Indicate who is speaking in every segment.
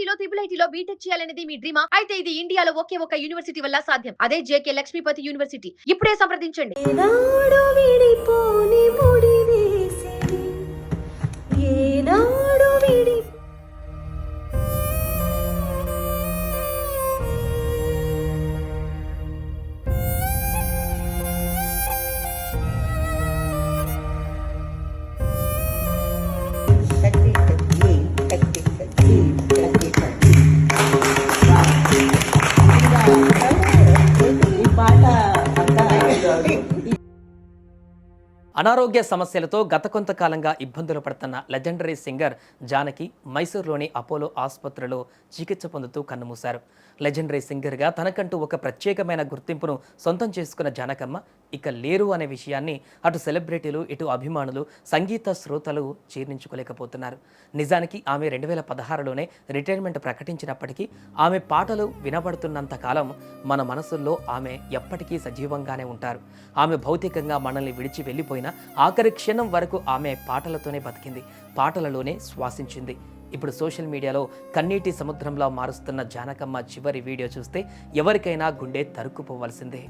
Speaker 1: ఐఐటీలో IIITలో BTech చేయాలనేది మీ డ్రీమా? అయితే ఇది ఇండియాలో ఒకే ఒక యూనివర్సిటీ వల్ల సాధ్యం. అదే జేకే లక్ష్మీపతి యూనివర్సిటీ. ఇప్పుడే సంప్రదించండి.
Speaker 2: అనారోగ్య సమస్యలతో గత కొంతకాలంగా ఇబ్బందులు పడుతున్న లెజెండరీ సింగర్ జానకి మైసూరులోని అపోలో ఆసుపత్రిలో చికిత్స పొందుతూ కన్నుమూశారు. లెజెండరీ సింగర్గా తనకంటూ ఒక ప్రత్యేకమైన గుర్తింపును సొంతం చేసుకున్న జానకమ్మ ఇక లేరు అనే విషయాన్ని అటు సెలబ్రిటీలు ఇటు అభిమానులు సంగీత శ్రోతలు జీర్ణించుకోలేకపోతున్నారు. నిజానికి ఆమె 2016లోనే రిటైర్మెంట్ ప్రకటించినప్పటికీ ఆమె పాటలు వినబడుతున్నంత కాలం మన మనసుల్లో ఆమె ఎప్పటికీ సజీవంగానే ఉంటారు. ఆమె భౌతికంగా మనల్ని విడిచి వెళ్ళిపోయిన ఆఖరి క్షణం వరకు ఆమె పాటలతోనే బతికింది, పాటలలోనే శ్వాసించింది. ఇప్పుడు సోషల్ మీడియాలో కన్నీటి సముద్రంలో మారుస్తున్న జానకమ్మ చివరి వీడియో చూస్తే ఎవరికైనా గుండె తరుక్కుపోవలసిందే.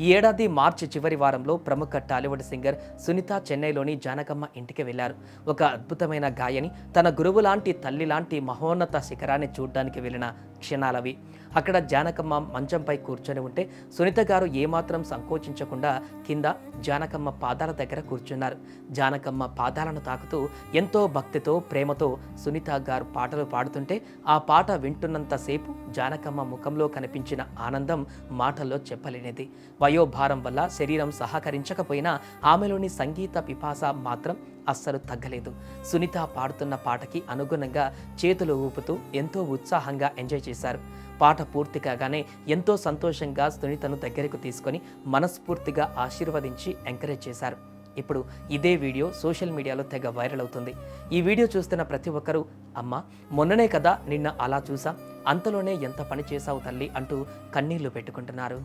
Speaker 2: ఈ ఏడాది మార్చి చివరి వారంలో ప్రముఖ టాలీవుడ్ సింగర్ సునీత చెన్నైలోని జానకమ్మ ఇంటికి వెళ్లారు. ఒక అద్భుతమైన గాయని తన గురువు లాంటి తల్లి లాంటి మహోన్నత శిఖరాన్ని చూడ్డానికి వెళ్ళిన క్షణాలవి. అక్కడ జానకమ్మ మంచంపై కూర్చొని ఉంటే సునీత గారు ఏమాత్రం సంకోచించకుండా కింద జానకమ్మ పాదాల దగ్గర కూర్చున్నారు. జానకమ్మ పాదాలను తాకుతూ ఎంతో భక్తితో ప్రేమతో సునీత గారు పాటలు పాడుతుంటే ఆ పాట వింటున్నంతసేపు జానకమ్మ ముఖంలో కనిపించిన ఆనందం మాటల్లో చెప్పలేనిది. వయోభారం వల్ల శరీరం సహకరించకపోయినా ఆమెలోని సంగీత పిపాస మాత్రం అస్సలు తగ్గలేదు. సునీత పాడుతున్న పాటకి అనుగుణంగా చేతులు ఊపుతూ ఎంతో ఉత్సాహంగా ఎంజాయ్ చేశారు. పాట పూర్తి కాగానే ఎంతో సంతోషంగా సునీతను దగ్గరకు తీసుకొని మనస్ఫూర్తిగా ఆశీర్వదించి ఎంకరేజ్ చేశారు. ఇప్పుడు ఇదే వీడియో సోషల్ మీడియాలో తెగ వైరల్ అవుతుంది. ఈ వీడియో చూస్తున్న ప్రతి ఒక్కరూ అమ్మ మొన్ననే కదా నిన్న అలా చూసాం, అంతలోనే ఎంత పని చేశావు తల్లి అంటూ కన్నీళ్లు పెట్టుకుంటున్నారు.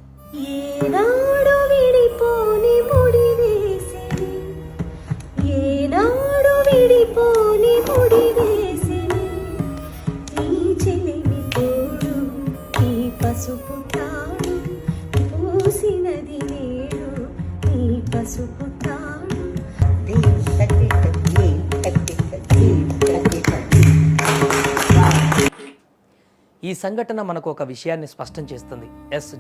Speaker 2: ఈ సంఘటన మనకు ఒక విషయాన్ని స్పష్టం చేస్తుంది.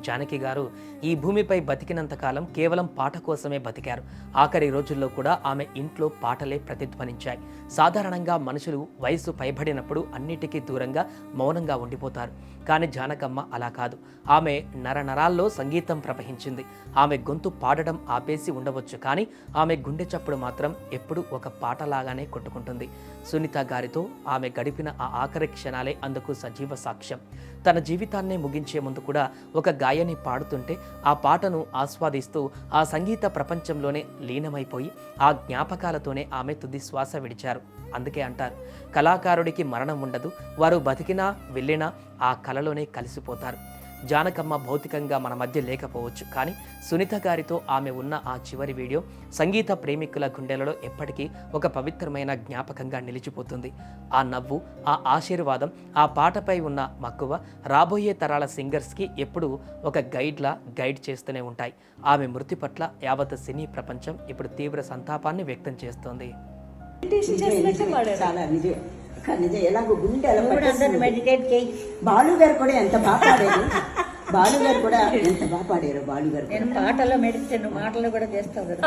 Speaker 2: జానకి గారు ఈ భూమిపై బతికినంత కాలం కేవలం పాట కోసమే బతికారు. ఆఖరి రోజుల్లో కూడా ఆమె ఇంట్లో పాటలే ప్రతిధ్వనించాయి. సాధారణంగా మనుషులు వయసు పైబడినప్పుడు అన్నిటికీ దూరంగా మౌనంగా ఉండిపోతారు. కానీ జానకమ్మ అలా కాదు. ఆమె నరనరాల్లో సంగీతం ప్రవహించింది. ఆమె గొంతు పాడడం ఆపేసి ఉండవచ్చు, కానీ ఆమె గుండె చప్పుడు మాత్రం ఎప్పుడూ ఒక పాటలాగానే కొట్టుకుంటుంది. సునీత గారితో ఆమె గడిపిన ఆ ఆఖరి క్షణాలే అందుకు సజీవ సాక్ష్యం. తన జీవితాన్నే ముగించే ముందు కూడా ఒక గాయని పాడుతుంటే ఆ పాటను ఆస్వాదిస్తూ ఆ సంగీత ప్రపంచంలోనే లీనమైపోయి ఆ జ్ఞాపకాలతోనే ఆమె తుది శ్వాస విడిచారు. అందుకే అంటారు, కళాకారుడికి మరణం ఉండదు, వారు బతికినా వెళ్ళినా ఆ కళలోనే కలిసిపోతారు. జానకమ్మ భౌతికంగా మన మధ్య లేకపోవచ్చు, కానీ సునీత గారితో ఆమె ఉన్న ఆ చివరి వీడియో సంగీత ప్రేమికుల గుండెలలో ఎప్పటికీ ఒక పవిత్రమైన జ్ఞాపకంగా నిలిచిపోతుంది. ఆ నవ్వు, ఆ ఆశీర్వాదం, ఆ పాటపై ఉన్న మక్కువ రాబోయే తరాల సింగర్స్కి ఎప్పుడూ ఒక గైడ్ చేస్తూనే ఉంటాయి. ఆమె మృతి పట్ల యావత్ సినీ ప్రపంచం ఇప్పుడు తీవ్ర సంతాపాన్ని వ్యక్తం చేస్తోంది.
Speaker 3: ఎలాగో గుండె మెడిటేట్ చేయి. బాలు గారు కూడా ఎంత బాగా పాడారు. బాలు గారు కూడా ఎంత బాగా పాడారు. బాలు గారు
Speaker 4: నేను పాటలో మెడిటేషన్, మాటలు కూడా చేస్తావు కదా,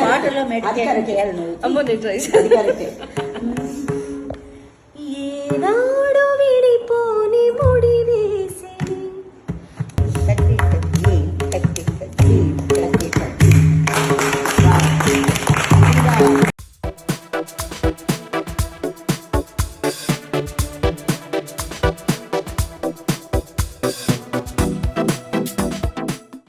Speaker 4: పాటలో మెడిటేషన్ చేయాలి నువ్వు.